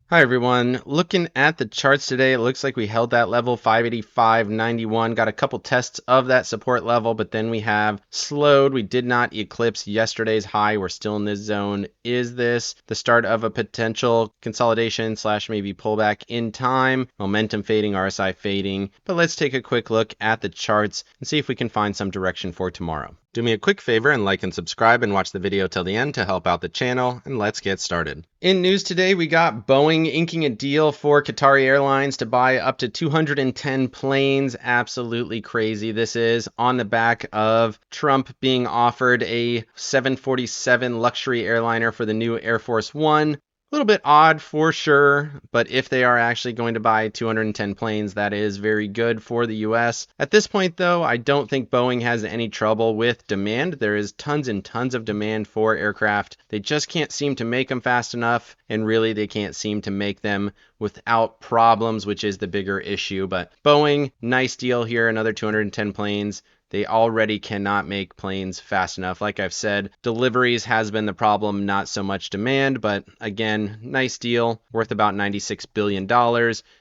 Hi everyone. Looking at the charts today, it looks like we held that level 585.91, got a couple tests of that support level, but then we have slowed. We did not eclipse yesterday's high. We're still in this zone. Is this the start of a potential consolidation slash maybe pullback in time? Momentum fading, RSI fading. But let's take a quick look at the charts and see if we can find some direction for tomorrow. Do me a quick favor and like and subscribe and watch the video till the end to help out the channel, and let's get started. In news today, we got Boeing inking a deal for Qatari Airlines to buy up to 210 planes. Absolutely crazy. This is on the back of Trump being offered a 747 luxury airliner for the new Air Force One. A little bit odd for sure, but if they are actually going to buy 210 planes, that is very good for the US. At this point, though, I don't think Boeing has any trouble with demand. There is tons and tons of demand for aircraft. They just can't seem to make them fast enough, and really they can't seem to make them without problems, which is the bigger issue. But Boeing, nice deal here, another 210 planes. They already cannot make planes fast enough. Like I've said, deliveries has been the problem, not so much demand, but again, nice deal, worth about $96 billion,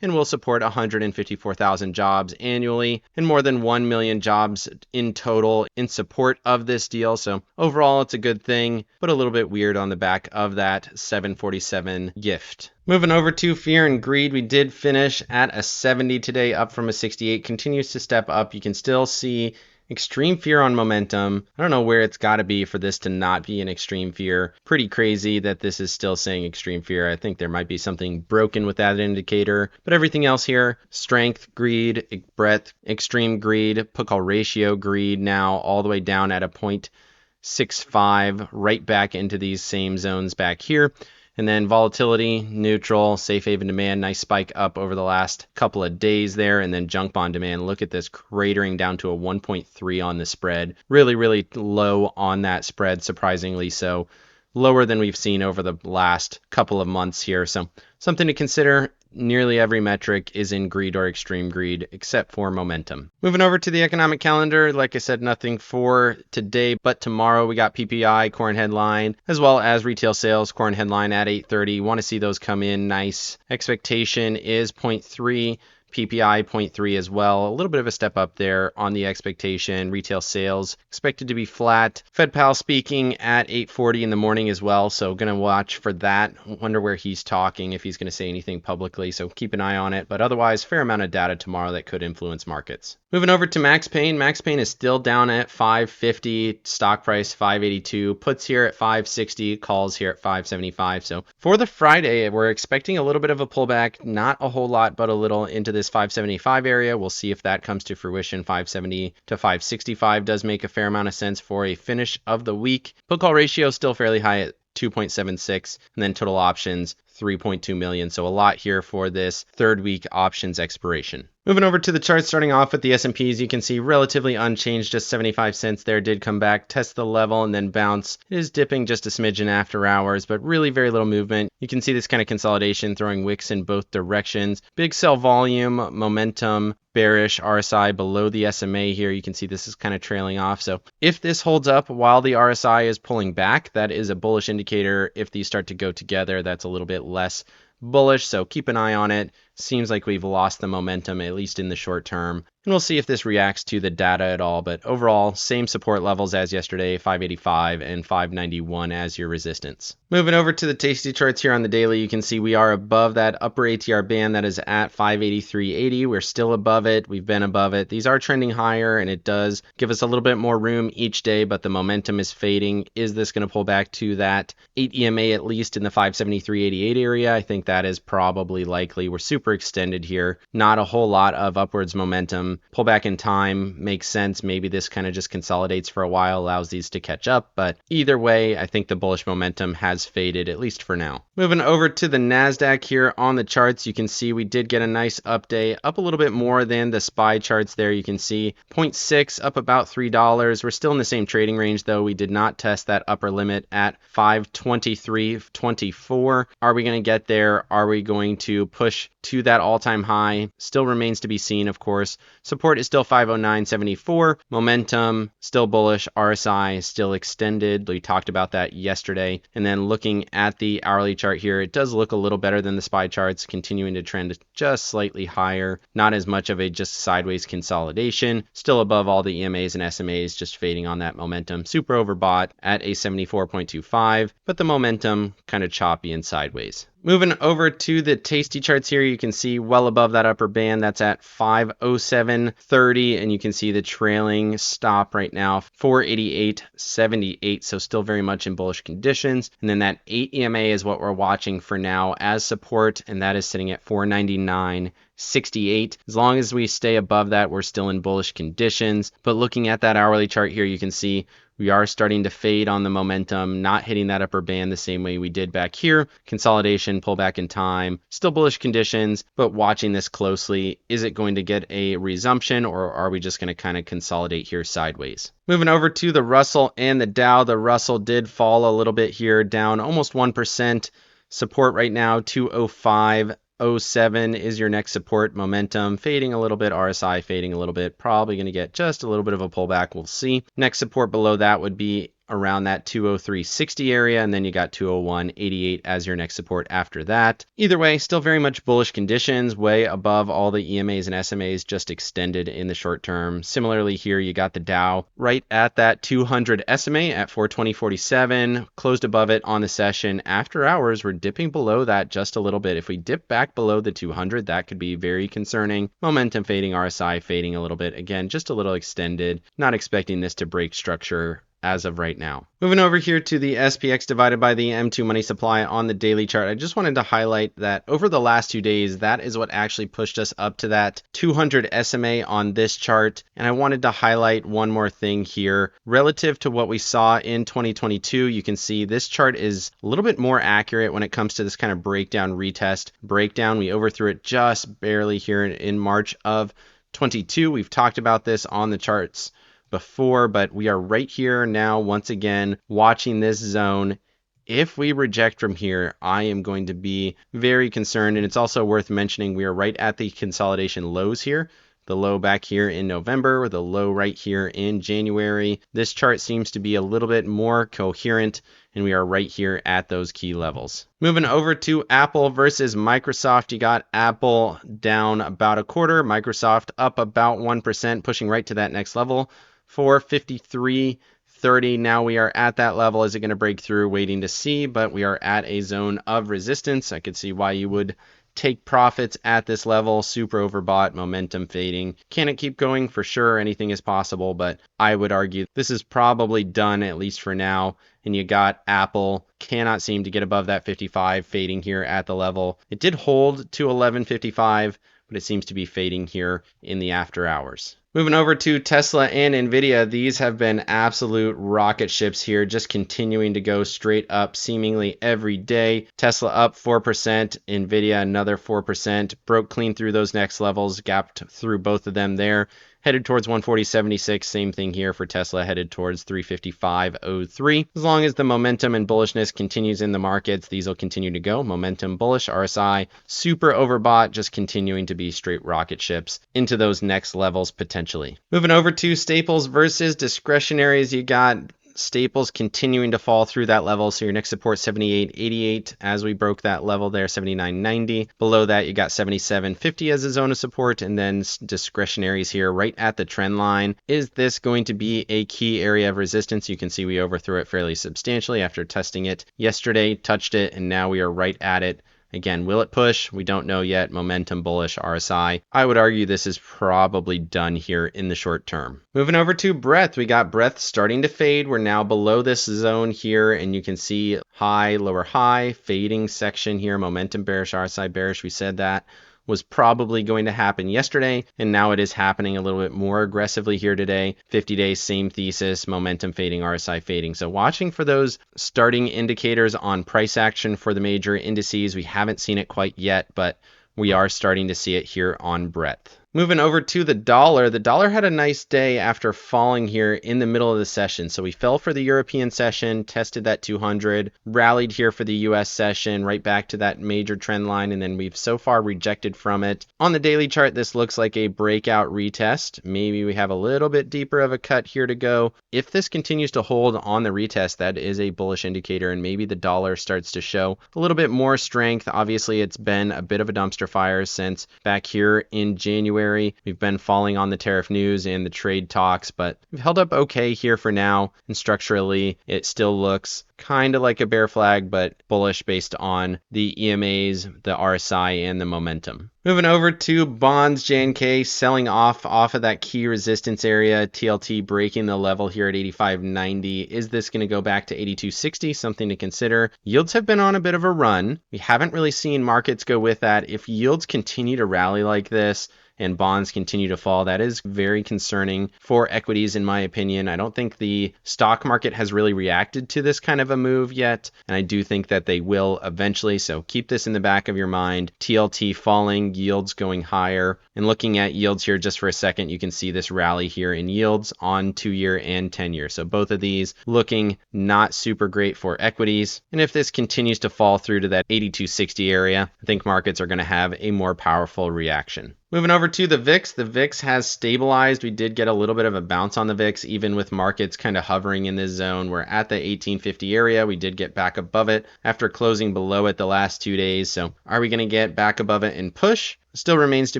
and will support 154,000 jobs annually and more than 1 million jobs in total in support of this deal. So overall, it's a good thing, but a little bit weird on the back of that 747 gift. Moving over to fear and greed, we did finish at a 70 today, up from a 68, continues to step up. You can still see extreme fear on momentum. I don't know where it's got to be for this to not be an extreme fear. Pretty crazy that this is still saying extreme fear. I think there might be something broken with that indicator, but everything else here, strength, greed, breadth, extreme greed, put call ratio greed, now all the way down at a 0.65, right back into these same zones back here. And then volatility, neutral, safe haven demand, nice spike up over the last couple of days there. And then junk bond demand, look at this cratering down to a 1.3 on the spread. Really, really low on that spread, surprisingly so. Lower than we've seen over the last couple of months here. So something to consider. Nearly every metric is in greed or extreme greed, except for momentum. Moving over to the economic calendar, like I said, nothing for today, but tomorrow we got PPI, core and headline, as well as retail sales, core and headline at 8:30. Want to see those come in nice. Expectation is 0.3. PPI 0.3 as well. A little bit of a step up there on the expectation. Retail sales expected to be flat. FedPal speaking at 8:40 in the morning as well. So going to watch for that. Wonder where he's talking, if he's going to say anything publicly. So keep an eye on it. But otherwise, fair amount of data tomorrow that could influence markets. Moving over to Max Payne. Max Payne is still down at 550. Stock price 582. Puts here at 560. Calls here at 575. So for the Friday, we're expecting a little bit of a pullback. Not a whole lot, but a little into this 575 area. We'll see if that comes to fruition. 570 to 565 does make a fair amount of sense for a finish of the week. Put call ratio still fairly high at 2.76, and then total options 3.2 million. So a lot here for this third week options expiration. Moving over to the chart, starting off with the S&Ps, you can see relatively unchanged, just 75 cents there, did come back, test the level, and then bounce. It is dipping just a smidgen after hours, but really very little movement. You can see this kind of consolidation throwing wicks in both directions. Big sell volume, momentum, bearish RSI below the SMA here. You can see this is kind of trailing off. So if this holds up while the RSI is pulling back, that is a bullish indicator. If these start to go together, that's a little bit less bullish. So keep an eye on it. Seems like we've lost the momentum, at least in the short term. And we'll see if this reacts to the data at all. But overall, same support levels as yesterday, 585 and 591 as your resistance. Moving over to the Tasty charts here on the daily, you can see we are above that upper ATR band that is at 583.80. We're still above it. We've been above it. These are trending higher, and it does give us a little bit more room each day, but the momentum is fading. Is this going to pull back to that 8 EMA at least in the 573.88 area? I think that is probably likely. We're super extended here. Not a whole lot of upwards momentum. Pull back in time makes sense. Maybe this kind of just consolidates for a while, allows these to catch up. But either way, I think the bullish momentum has faded, at least for now. Moving over to the NASDAQ here on the charts, you can see we did get a nice update, up a little bit more than the SPY charts there. You can see 0.6 up about $3. We're still in the same trading range, though. We did not test that upper limit at 523.24. Are we going to get there? Are we going to push to to that all-time high. Still remains to be seen, of course. Support is still 509.74. Momentum still bullish. RSI still extended. We talked about that yesterday. And then looking at the hourly chart here, it does look a little better than the SPY charts, continuing to trend just slightly higher. Not as much of a just sideways consolidation. Still above all the EMAs and SMAs, just fading on that momentum. Super overbought at a 74.25, but the momentum kind of choppy and sideways. Moving over to the Tasty charts here, you can see well above that upper band. That's at 507.30, and you can see the trailing stop right now, 488.78, so still very much in bullish conditions. And then that 8 EMA is what we're watching for now as support, and that is sitting at 499.68. As long as we stay above that, we're still in bullish conditions. But looking at that hourly chart here, you can see we are starting to fade on the momentum, not hitting that upper band the same way we did back here. Consolidation, pullback in time, still bullish conditions, but watching this closely. Is it going to get a resumption, or are we just going to kind of consolidate here sideways? Moving over to the Russell and the Dow. The Russell did fall a little bit here, down almost 1%. Support right now, 205.07 is your next support. Momentum fading a little bit, RSI fading a little bit, probably going to get just a little bit of a pullback. We'll see. Next support below that would be around that 203.60 area, and then you got 201.88 as your next support after that. Either way, still very much bullish conditions, way above all the EMAs and SMAs, just extended in the short term. Similarly here, you got the Dow right at that 200 SMA at 420.47, closed above it on the session. After hours, we're dipping below that just a little bit. If we dip back below the 200, that could be very concerning. Momentum fading, RSI fading a little bit. Again, just a little extended. Not expecting this to break structure as of right now. Moving over here to the SPX divided by the M2 money supply on the daily chart, I just wanted to highlight that over the last 2 days, that is what actually pushed us up to that 200 SMA on this chart. And I wanted to highlight one more thing here. Relative to what we saw in 2022, you can see this chart is a little bit more accurate when it comes to this kind of breakdown, retest, breakdown. We overthrew it just barely here in March of 22. We've talked about this on the charts before, but we are right here now once again watching this zone. If we reject from here, I am going to be very concerned. And it's also worth mentioning we are right at the consolidation lows here. The low back here in November, the low right here in January. This chart seems to be a little bit more coherent, and we are right here at those key levels. Moving over to Apple versus Microsoft, you got Apple down about a quarter, Microsoft up about 1%, pushing right to that next level. 453.30. Now we are at that level. Is it going to break through? Waiting to see, but we are at a zone of resistance. I could see why you would take profits at this level. Super overbought, momentum fading. Can it keep going? For sure, anything is possible, but I would argue this is probably done, at least for now. And you got Apple, cannot seem to get above that 55, fading here at the level. It did hold to 11.55, but it seems to be fading here in the after hours. Moving over to Tesla and NVIDIA, these have been absolute rocket ships here, just continuing to go straight up seemingly every day. Tesla up 4%, NVIDIA another 4%, broke clean through those next levels, gapped through both of them there. Headed towards 140.76, same thing here for Tesla, headed towards 355.03. As long as the momentum and bullishness continues in the markets, these will continue to go. Momentum bullish, RSI super overbought, just continuing to be straight rocket ships into those next levels potentially. Moving over to staples versus discretionaries, you got staples continuing to fall through that level. So your next support 78.88 as we broke that level there, 79.90. Below that you got 77.50 as a zone of support, and then discretionaries here right at the trend line. Is this going to be a key area of resistance? You can see we overthrew it fairly substantially after testing it yesterday, touched it, and now we are right at it. Again, will it push? We don't know yet. Momentum bullish, RSI. I would argue this is probably done here in the short term. Moving over to breadth, we got breadth starting to fade. We're now below this zone here, and you can see high, lower high, fading section here. Momentum bearish, RSI bearish. We said that was probably going to happen yesterday, and now it is happening a little bit more aggressively here today. 50 days, same thesis, momentum fading, RSI fading. So watching for those starting indicators on price action for the major indices. We haven't seen it quite yet, but we are starting to see it here on breadth. Moving over to the dollar had a nice day after falling here in the middle of the session. So we fell for the European session, tested that 200, rallied here for the US session, right back to that major trend line, and then we've so far rejected from it. On the daily chart, this looks like a breakout retest. Maybe we have a little bit deeper of a cut here to go. If this continues to hold on the retest, that is a bullish indicator, and maybe the dollar starts to show a little bit more strength. Obviously, it's been a bit of a dumpster fire since back here in January. We've been falling on the tariff news and the trade talks, but we've held up okay here for now. And structurally, it still looks kind of like a bear flag, but bullish based on the EMAs, the RSI, and the momentum. Moving over to bonds, JNK selling off of that key resistance area, TLT breaking the level here at 85.90. Is this going to go back to 82.60? Something to consider. Yields have been on a bit of a run. We haven't really seen markets go with that. If yields continue to rally like this, and bonds continue to fall, that is very concerning for equities, in my opinion. I don't think the stock market has really reacted to this kind of a move yet, and I do think that they will eventually, so keep this in the back of your mind. TLT falling, yields going higher, and looking at yields here just for a second, you can see this rally here in yields on 2-year and 10-year. So both of these looking not super great for equities, and if this continues to fall through to that 82.60 area, I think markets are going to have a more powerful reaction. Moving over to the VIX has stabilized. We did get a little bit of a bounce on the VIX, even with markets kind of hovering in this zone. We're at the 1850 area. We did get back above it after closing below it the last 2 days. So are we going to get back above it and push? Still remains to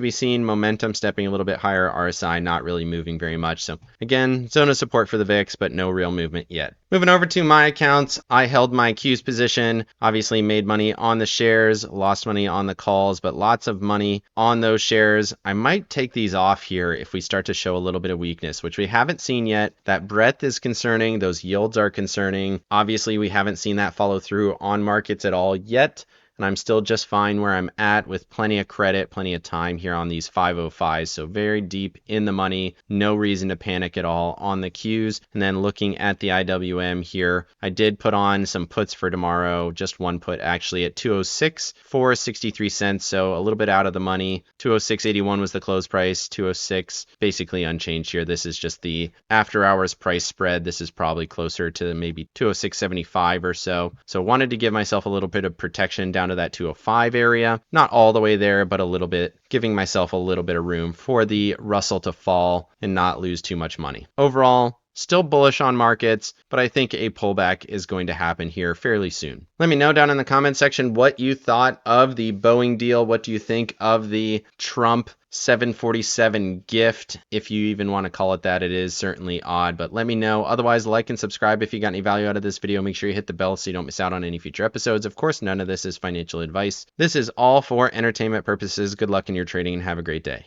be seen. Momentum stepping a little bit higher. RSI not really moving very much. So again, zone of support for the VIX, but no real movement yet. Moving over to my accounts, I held my Q's position. Obviously made money on the shares, lost money on the calls, but lots of money on those shares. I might take these off here if we start to show a little bit of weakness, which we haven't seen yet. That breadth is concerning. Those yields are concerning. Obviously, we haven't seen that follow through on markets at all yet. And I'm still just fine where I'm at with plenty of credit, plenty of time here on these 505s. So very deep in the money, no reason to panic at all on the Qs. And then looking at the IWM here, I did put on some puts for tomorrow, just one put actually at 206 for 63 cents. So a little bit out of the money. 206.81 was the close price, 206 basically unchanged here. This is just the after hours price spread. This is probably closer to maybe 206.75 or so. So wanted to give myself a little bit of protection down to that 205 area. Not all the way there, but a little bit, giving myself a little bit of room for the Russell to fall and not lose too much money. Overall, still bullish on markets, but I think a pullback is going to happen here fairly soon. Let me know down in the comment section what you thought of the Boeing deal. What do you think of the Trump 747 gift? If you even want to call it that, it is certainly odd, but let me know. Otherwise, like and subscribe if you got any value out of this video. Make sure you hit the bell so you don't miss out on any future episodes. Of course, none of this is financial advice. This is all for entertainment purposes. Good luck in your trading and have a great day.